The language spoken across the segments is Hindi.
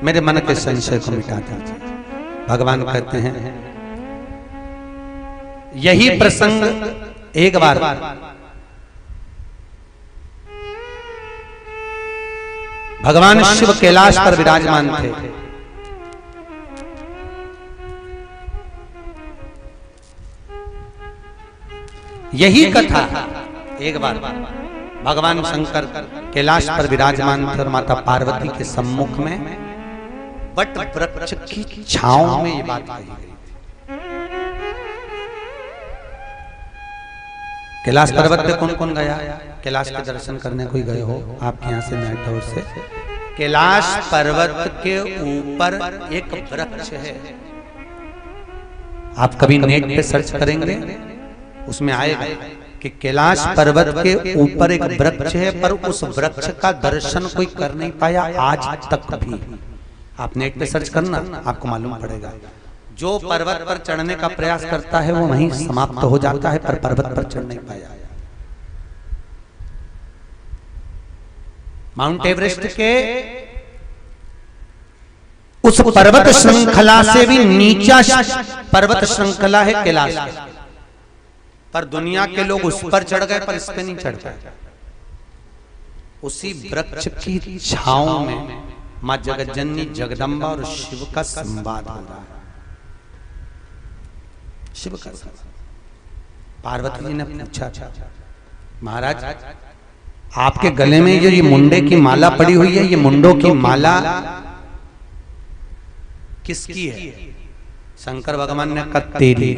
मेरे मन के संशय को मिटा दीजिए। भगवान कहते हैं यही प्रसंग एक बार भगवान शिव कैलाश पर विराजमान थे। यही कथा एक बार भगवान शंकर कैलाश पर विराजमान थे और माता पार्वती के सम्मुख में वट वृक्ष की छांव में ये बात कही गई थी। कैलाश पर्वत पे कौन कौन गया? कैलाश के दर्शन करने कोई गए हो आपके यहाँ से नेट हाउस से? कैलाश पर्वत के ऊपर एक वृक्ष है, आप कभी नेट पे सर्च करेंगे उसमें आएगा कि कैलाश पर्वत के ऊपर एक वृक्ष है, पर उस वृक्ष का दर्शन कोई कर नहीं पाया आज तक भी। आप नेट पे सर्च करना आपको मालूम पड़ेगा। जो पर्वत पर चढ़ने का प्रयास करता है वो वहीं समाप्त हो जाता है, पर पर्वत पर चढ़ नहीं पाया। माउंट एवरेस्ट के उस पर्वत श्रृंखला से भी नीचा पर्वत श्रृंखला है कैलाश, पर दुनिया के लोग उस पर चढ़ गए पर इस पे नहीं चढ़ पाए। उसी वृक्ष की छांव में मां जगज्जननी जगदम्बा और शिव का संवाद हो रहा है। शिव का पार्वती जी ने पूछा, महाराज आपके गले में ये मुंडे की माला पड़ी हुई है, ये मुंडों की माला किसकी है? शंकर भगवान ने कहा तेरी।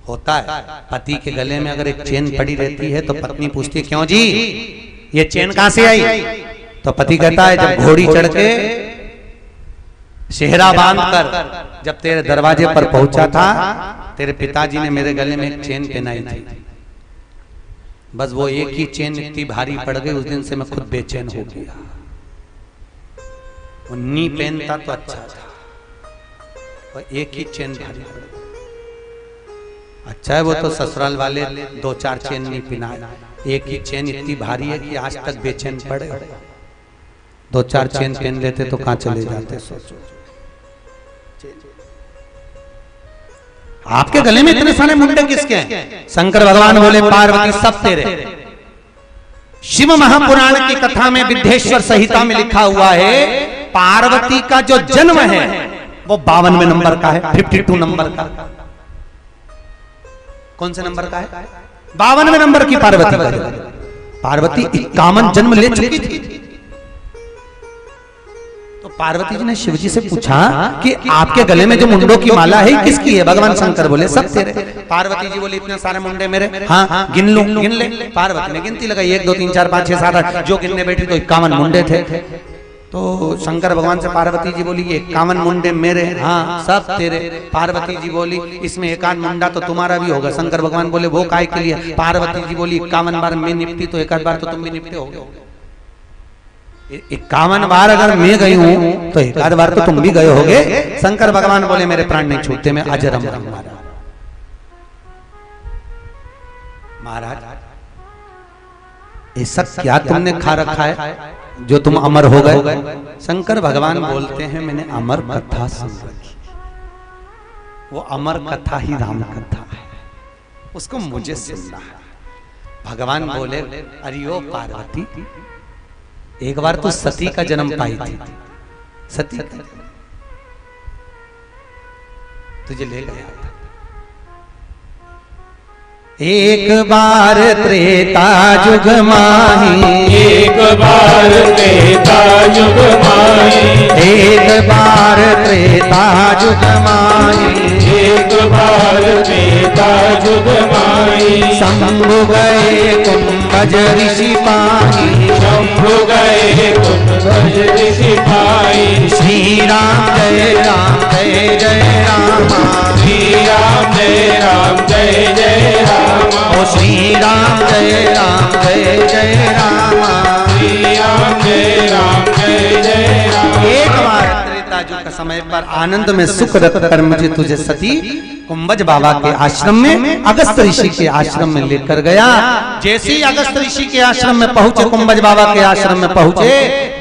होता है पति के गले में अगर एक चेन पड़ी रहती है तो पत्नी पूछती है क्यों जी ये चेन कहां से आई? तो पति कहता है जब घोड़ी चढ़ के सेहरा बांधकर जब तेरे दरवाजे पर पहुंचा था तेरे पिताजी ने मेरे गले में एक चेन पहनाई थी, बस वो एक ही चेन इतनी भारी पड़ गई, उस दिन से मैं खुद बेचैन हो गया। वो नी पहनता तो अच्छा था, वो एक ही चेन भारी पड़ गई। अच्छा है वो तो ससुराल वाले 2-4 चेन नहीं पहनाए, एक ही चेन इतनी भारी है कि आज तक बेचैन पड़े। 2-4 चेन पहन लेते तो कहां चले जाते। सोचो आपके गले में इतने सारे मुंडे किसके हैं? शंकर भगवान बोले पार्वती सब तेरे। शिव महापुराण की कथा में विद्धेश्वर संहिता में लिखा हुआ है पार्वती का जो जन्म है वो 52वें नंबर का है, 52 नंबर का। कौन से नंबर का है? 52वें नंबर की पार्वती। पार्वती 51 जन्म ले चुकी थी। तो पार्वती जी ने शिव जी से पूछा कि आपके गले में जो मुंडों की माला है किसकी है? भगवान शंकर बोले सब तेरे। पार्वती जी बोले इतने सारे मुंडे मेरे? हाँ गिन लो, गिन ले। पार्वती ने गिनती लगाई 1 2 3 4 5 6 7 8, जो गिनने बैठी तो 51 मुंडे थे। तो शंकर भगवान से पार्वती जी बोली ये 51 मुंडे मेरे? हाँ सब तेरे। पार्वती जी बोली इसमें 1 मुंडा तो तुम्हारा भी होगा। शंकर भगवान बोले वो काय के लिए? पार्वती जी बोली 51 बार मैं निपटी तो 1 बार तो तुम भी निपटे होगे। 51 बार अगर मैं गई हूं तो 1 बार तो तुम भी गए होगे। शंकर भगवान बोले मेरे प्राण नहीं छूटते, मैं अजर अमर हूं। महाराज ऐसा क्या तुमने खा रखा है जो तुम अमर हो गए? शंकर भगवान बोलते हैं मैंने अमर कथा सुन रखी, वो अमर कथा ही राम कथा है, उसको मुझे सुनना है। भगवान बोले अरे ओ पार्वती एक बार तो सती का जन्म पाई थी, सती तुझे ले गया था। एक बार त्रेता युग माही, एक बार त्रेता युग माही, एक बार त्रेता युग माही, एक बार त्रेता युग माही। शंभु गए कुंभज ऋषि पाही, शंभु गए कुंभज ऋषि पाही। श्री राम जय राम जय जय रामा, श्री राम जय राम जय जय रामा। ओ श्री राम जय राम जय जय रामा, श्री राम जय राम जय जय रामा। एक बार त्रेता बाजू का समय पर आनंद में सुख रख कर मुझे तुझे सती कुंभज बाबा के आश्रम में अगस्त ऋषि के आश्रम में लेकर गया। जैसे ही अगस्त ऋषि के आश्रम में पहुंचे, कुंभज बाबा के आश्रम में पहुंचे,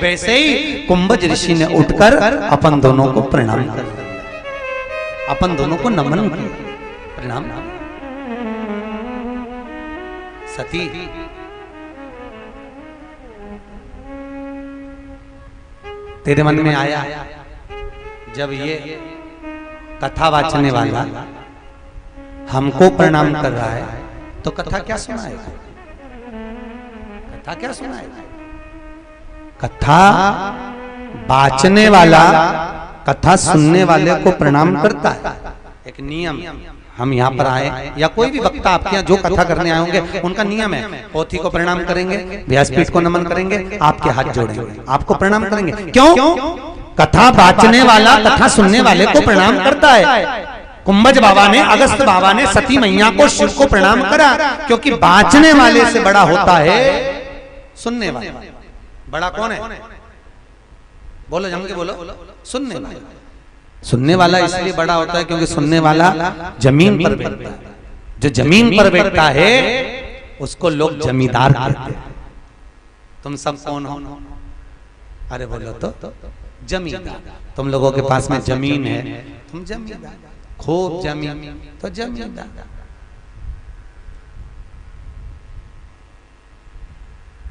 वैसे ही कुंभज ऋषि ने उठकर अपन दोनों को प्रणाम कर दिया, अपन दोनों को नमन किया, प्रणाम। सती तेरे मन में आया जब ये कथा वाचने वाला हमको प्रणाम कर रहा है तो कथा क्या सुनाएगा? कथा क्या सुनाएगा? कथा वाचने वाला कथा सुनने वाले को प्रणाम करता है। एक नियम, हम यहाँ पर आए या कोई भी वक्ता आपके यहाँ जो कथा करने आए होंगे उनका नियम है, पोथी को प्रणाम करेंगे, व्यासपीठ को नमन करेंगे, आपके हाथ जोड़ेंगे, आपको प्रणाम करेंगे। क्यों? कथा वाचने वाला कथा सुनने वाले को प्रणाम करता है। कुंभज बाबा ने, अगस्त बाबा ने सती मैया को, शिव को प्रणाम करा, क्योंकि वाचने वाले से बड़ा होता है सुनने वाला। बड़ा कौन है? बोलो, जम के बोलो। सुनने वाला। सुनने वाला इसलिए बड़ा होता है क्योंकि सुनने वाला जमीन पर बैठता है। जो जमीन पर बैठता है उसको लोग जमींदार कहते हैं। तुम सब कौन हो? अरे बोलो तो जमींदार। तुम लोगों के पास में जमीन है, तुम जमींदार। खूब जमीन तो जमींदार।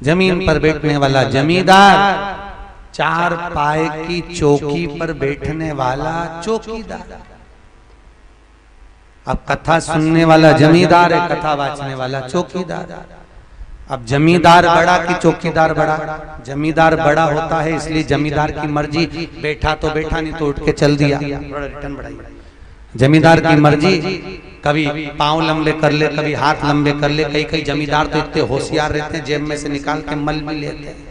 जमीन पर बैठने वाला जमींदार, चार पाए की चौकी पर बैठने वाला चौकीदार। अब कथा सुनने वाला जमींदार है, कथा वाचने वाला चौकीदार। अब जमींदार बड़ा कि चौकीदार बड़ा? जमींदार बड़ा होता है, इसलिए जमींदार की मर्जी, बैठा तो बैठा, नहीं तो उठ के चल दिया। रिटर्न बढ़ाई। जमींदार की मर्जी, कभी पांव लंबे कर ले, कभी हाथ लंबे कर ले। कई कई जमींदार तो इतने होशियार रहते हैं, जेब में से निकाल के मल भी लेते हैं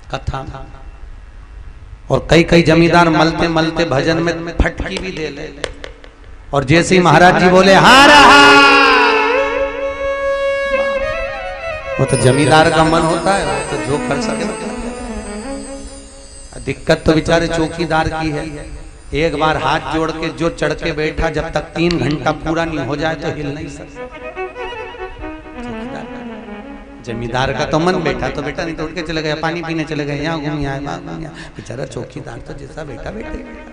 कथा। और कई कई जमींदार मलते मलते भजन में फटकी भी दे ले। और जैसे ही महाराज जी बोले हार, वो तो जमींदार का मन होता है, वो तो जो कर सके। दिक्कत तो बेचारे चौकीदार की है। एक बार हाथ जोड़ के जो चढ़ के बैठा, जब तक 3 घंटा पूरा नहीं हो जाए तो हिल नहीं सकता। जमींदार का तो मन बैठा तो बेटा, नहीं तो उठ के चले गया, पानी पीने चले गए, यहाँ घूम आए, वहां घूम आए। बेचारा चौकीदार तो जैसा बैठा बैठे।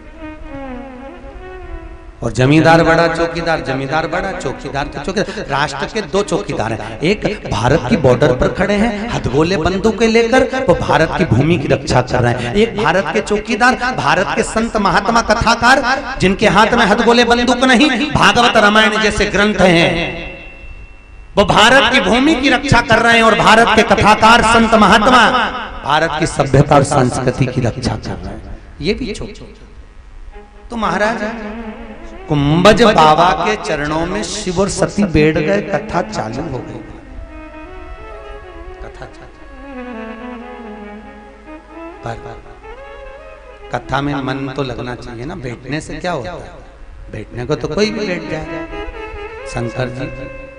और जमींदार बड़ा, चौकीदार, जमींदार बड़ा, चौकीदार तो चौकीदार। राष्ट्र के 2 चौकीदार हैं। एक भारत की बॉर्डर पर खड़े हैं हथगोले बंदूकें लेकर, वो भारत की भूमि की रक्षा कर रहे हैं। एक भारत के चौकीदार, भारत के संत महात्मा कथाकार, जिनके हाथ में हथगोले बंदूक नहीं, भागवत रामायण जैसे ग्रंथ हैं, वो भारत की भूमि की रक्षा कर रहे हैं। और भारत के कथाकार, संत महात्मा भारत की सभ्यता और संस्कृति की रक्षा कर रहे हैं। ये भी तो महाराज कुंभज बाबा के चरणों में शिव और सती बैठ गए, कथा चालू हो गई। कथा पर कथा में मन तो लगना चाहिए ना। बैठने से क्या होता है? बैठने को तो कोई भी बैठ जाए। शंकर जी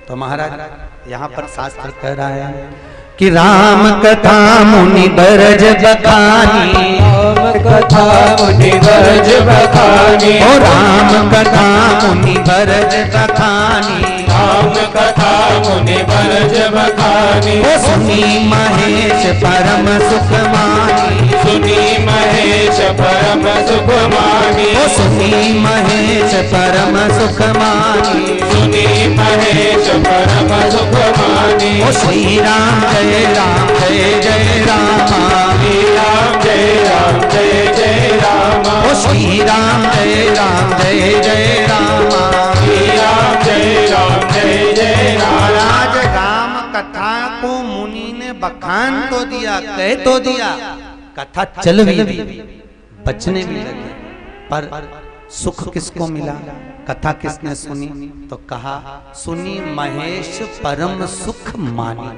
तो महाराज यहाँ पर शास्त्र कह रहा है कि राम कथा मुनि बरज बखानी, राम कथा मुनि बरज बखानी, ओ राम कथा मुनि बरज बखानी, राम कथा मुनि बरज बखानी। ओ सुनी महेश परम सुख मानी, सुनी महेश परम सुख मानी, ओ सुनी महेश परम सुख मानी, सुनी महेश परम सुख मानी। ओ श्री राम जय राम जय जय रामा, श्री राम जय राम जय जय रामा, ओ श्री राम जय राम जय जय रामा, श्री राम जय राम जय जय राम। महाराज राम कथा को मुनि ने बखान तो दिया, कह तो दिया, कथा चल भी, बचने भी लगे, पर सुख किसको मिला? कथा किसने सुनी? तो कहा सुनी महेश परम सुख मानी।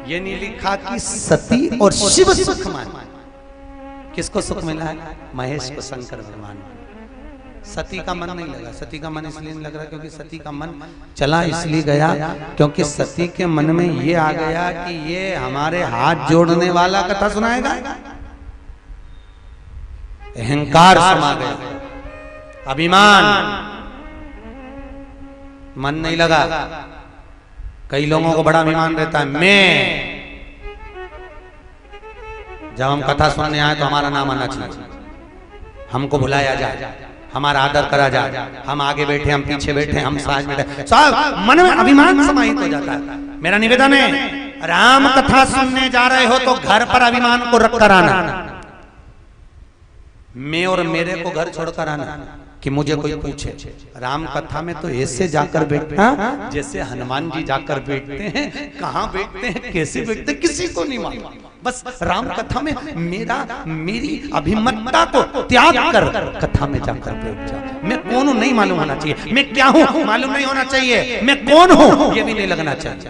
ये नहीं लिखा कि सती और शिव सुख मानी। किसको सुख मिला है? महेश को, शंकर भगवान। सती का मन नहीं लगा। सती का मन इसलिए नहीं लग रहा क्योंकि सती का मन चला इसलिए गया क्योंकि सती के मन में ये आ गया कि ये हमारे हाथ जोड़ने वाला कथा सुनाएगा। अहंकार समा गया, अभिमान, मन नहीं लगा। कई लोगों को बड़ा अभिमान रहता है, मैं जब हम कथा सुनने आए तो हमारा नाम आना चाहिए, हमको बुलाया जाए, हमारा आदर करा जाए, हम आगे बैठे, हम पीछे बैठे, हम साथ बैठे, सब मन में अभिमान समाहित हो जाता है। मेरा निवेदन है, राम कथा सुनने जा रहे हो तो घर पर अभिमान को रख कर आना, मैं और मेरे को घर छोड़कर आना कि मुझे कोई पूछे। राम कथा में तो ऐसे जाकर बैठना जैसे हनुमान जी जाकर बैठते हैं, कहाँ बैठते हैं, कैसे बैठते हैं, किसी को नहीं मालूम। बस राम कथा में मेरी अभिमतता को त्याग कर कथा में जाकर बैठ जा। मैं कौन हूं नहीं मालूम होना चाहिए, मैं क्या हूं मालूम नहीं होना चाहिए, मैं कौन हूं ये भी नहीं लगना चाहिए।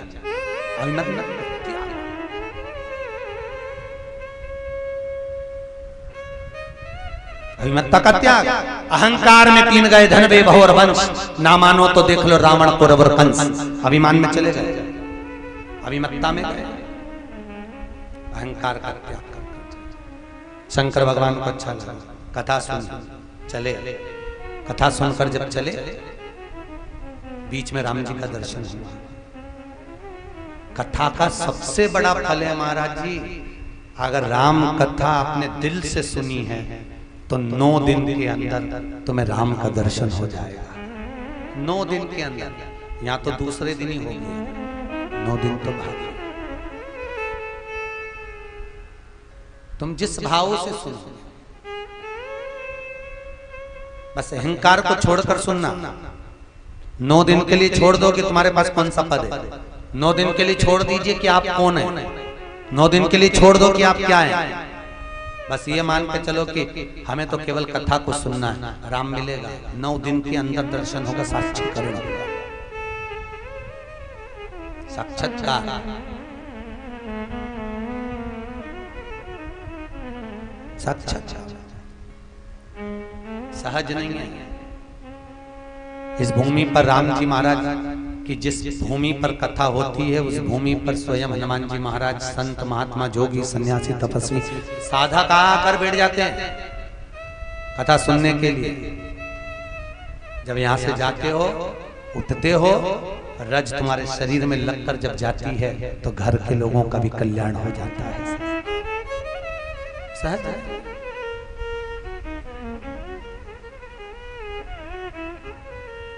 अभिमतता का त्याग। अहंकार में तीन गए धन वे बहु और वंश, ना मानो तो देख लो रावण कौरव और कंस। अभिमान में चले गए, अभिमतता में गए, अहंकार का त्याग कर। शंकर भगवान को अच्छा लगा, कथा सुन चले, कथा सुनकर जब चले बीच में राम जी का दर्शन हुआ। कथा का सबसे बड़ा फल है महाराज जी, अगर राम कथा अपने दिल से सुनी है तो 9 दिन के अंदर तुम्हें राम का दर्शन हो जाएगा। 9 दिन के अंदर, यहाँ तो दूसरे दिन ही हो गया, 9 दिन तो भाग। तुम जिस भाव से सुनो, बस अहंकार को छोड़कर सुनना। 9 दिन के लिए छोड़ दो कि तुम्हारे पास कौन सा पद है, 9 दिन के लिए छोड़ दीजिए कि आप कौन है, 9 दिन के लिए छोड़ दो कि आप क्या है। बस ये मान के चलो कि हमें तो केवल कथा को सुनना है, राम मिलेगा। 9 दिन के अंदर दर्शन होगा, साक्षात्कार होगा, साक्षात्कार। साक्षात्कार सहज नहीं है। इस भूमि पर राम जी महाराज कि जिस भूमि पर कथा होती है उस भूमि पर स्वयं हनुमान जी महाराज, संत महात्मा, जोगी, सन्यासी, तपस्वी, साधक आकर बैठ जाते हैं कथा सुनने के लिए। जब यहाँ से जाते हो, उठते हो, रज तुम्हारे शरीर में लगकर जब जाती है तो घर के लोगों का भी कल्याण हो जाता है। सहज है।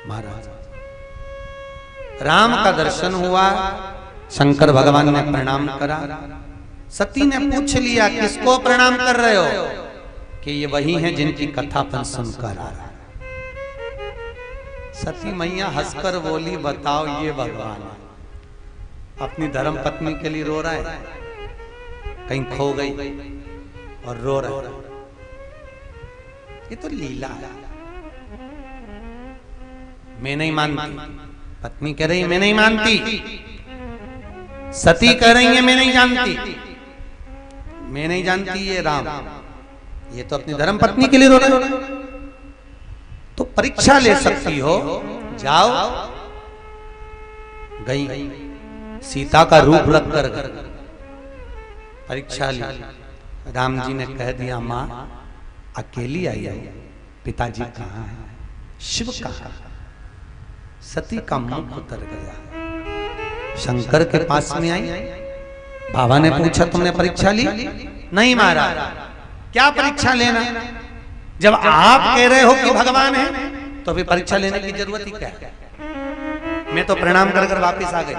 महाराज राम का दर्शन हुआ, शंकर भगवान ने प्रणाम करा। सती ने पूछ लिया किसको प्रणाम कर रहे हो, कि ये वही हैं जिनकी कथा अपन सुनकर आ रहा। सती मैया हंसकर बोली, बताओ ये भगवान अपनी धर्म पत्नी के लिए रो रहा है, कहीं खो गई और रो रहा है, ये तो लीला है। मैं नहीं मानती, पत्नी कह रही है मैं नहीं मानती, सती कह रही है मैं नहीं जानती, मैं नहीं जानती ये राम, ये तो अपनी धर्म पत्नी के लिए रो रहे हो। तो परीक्षा ले सकती हो, जाओ। गई, सीता का रूप रख कर परीक्षा ली। राम जी ने कह दिया माँ अकेली आई है, पिताजी कहाँ है, शिव कहाँ। सती का मुख उतर गया। शंकर के पास में आई, बाबा ने पूछा तुमने परीक्षा ली? नहीं महाराज, क्या परीक्षा लेना, जब आप कह रहे हो कि भगवान है तो फिर परीक्षा लेने की जरूरत ही क्या है। मैं तो प्रणाम कर कर वापिस आ गई।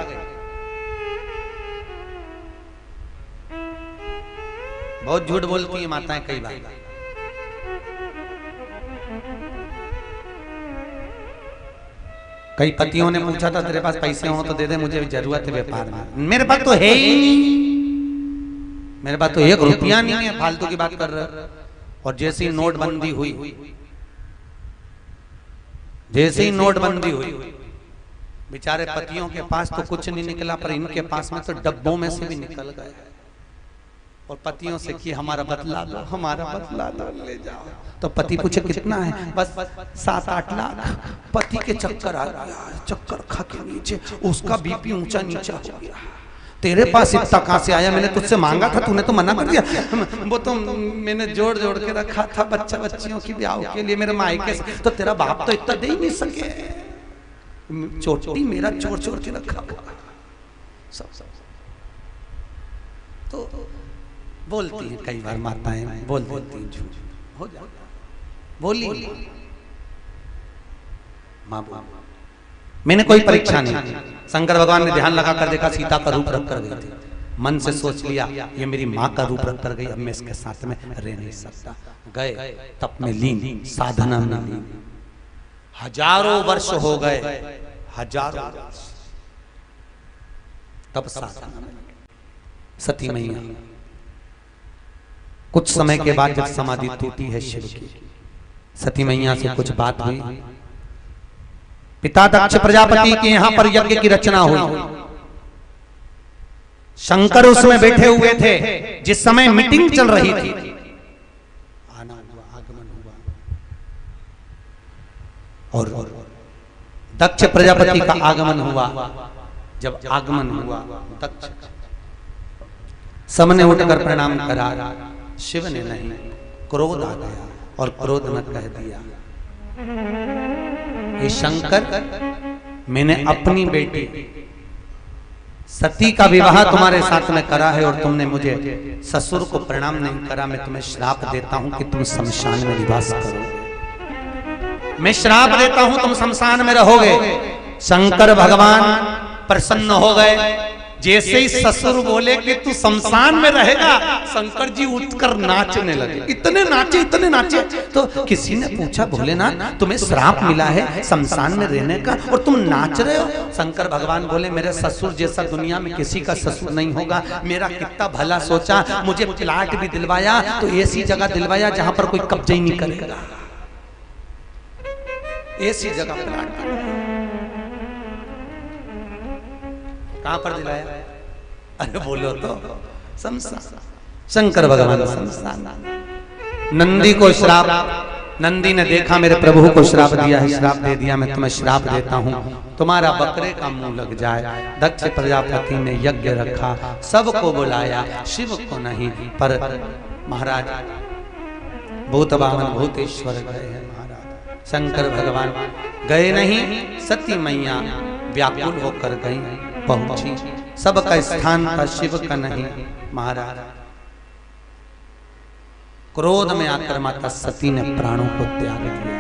बहुत झूठ बोलती है माताएं कई बार। कई पतियों ने पूछा था तेरे पास पैसे हो तो दे दे, मुझे जरूरत है व्यापार में। मेरे पास तो है ही नहीं, मेरे पास तो 1 रुपया नहीं है, फालतू की बात कर रहे। और जैसे ही नोटबंदी हुई, जैसे ही नोटबंदी हुई, बेचारे पतियों के पास तो कुछ नहीं निकला, पर इनके पास में तो डब्बों में से भी निकल गए। और पतियों से कि हमारा बदला दो, हमारा बदला दो, ले जाओ। तो पति पूछे कितना है, बस 7-8 लाख। पति के चक्कर आ गया, चक्कर खा के नीचे उसका बीपी ऊंचा नीचा हो गया। तेरे पास इतना कहां से आया? मैंने तुझसे मांगा था, तूने तो मना कर दिया। वो तो मैंने जोड़ जोड़ के रखा था बच्चा बच्चियों की ब्याह के लिए मेरे मायके से, तो तेरा बाप तो इतना दे ही नहीं सके। चोटी मेरा चोर चोर के रखा सब। तो बोलती हैं कई बार माताएं, बोल देती हैं झूठ हो जाता, बोली माँ बोल। मैंने कोई परीक्षा नहीं, शंकर भगवान ने ध्यान लगा कर देखा सीता का रूप रख कर गई थी, मन से सोच लिया ये मेरी माँ का रूप रख कर गई, अब मैं इसके साथ में रह नहीं सकता। गए तप में लीन, साधना में लीन, हजारों वर्ष हो गए, हजारों वर्ष तब साधना में सती मैया। कुछ समय के बाद जब समाधि टूटी है शिव की, सती मैया से कुछ बात हुई। पिता दक्ष प्रजापति के यहां पर यज्ञ की रचना हुई, शंकर उसमें बैठे हुए थे। जिस समय मीटिंग चल रही थी, आना हुआ, आगमन हुआ, और दक्ष प्रजापति का आगमन हुआ। जब आगमन हुआ, दक्ष सबने उठकर प्रणाम करा, शिव ने नहीं, क्रोध आ गया और क्रोध में कह दिया, ये शंकर, मैंने अपनी बेटी सती का विवाह तुम्हारे साथ में करा है और तुमने मुझे ससुर को प्रणाम नहीं करा। मैं तुम्हें श्राप देता हूं कि तुम शमशान में निवास करोगे। मैं श्राप देता हूं तुम शमशान में रहोगे। शंकर भगवान प्रसन्न हो गए। जैसे ही ससुर बोले कि तू शमशान में रहेगा, शंकर जी उठकर नाचने लगे। इतने नाचे तो किसी ने पूछा, भोलेनाथ तुम्हें श्राप मिला है शमशान में रहने का और तुम नाच रहे हो? शंकर भगवान बोले, मेरे ससुर जैसा दुनिया में किसी का ससुर नहीं होगा। मेरा कितना भला सोचा, मुझे प्लाट भी दिलवाया तो ऐसी जगह दिलवाया जहां पर कोई कब्जा ही नहीं करेगा। ऐसी जगह प्लाट कहां पर दिलाया? अरे बोलो तो शमशान। शंकर भगवान शमशान। नंदी को श्राप, नंदी ने देखा मेरे प्रभु को श्राप दिया है, श्राप दे दिया, मैं तुम्हें श्राप देता हूं, तुम्हारा बकरे का मुंह लग जाए। दक्ष प्रजापति ने यज्ञ रखा, सबको बुलाया, शिव को नहीं। पर महाराज भूत वाहन भूतेश्वर गए हैं महाराज, शंकर भगवान गए नहीं। सती मैया व्याकुल होकर गई, पहुंची। सबका स्थान था, शिव का नहीं महाराज। क्रोध में आकर माता सती ने प्राणों को त्याग दिया।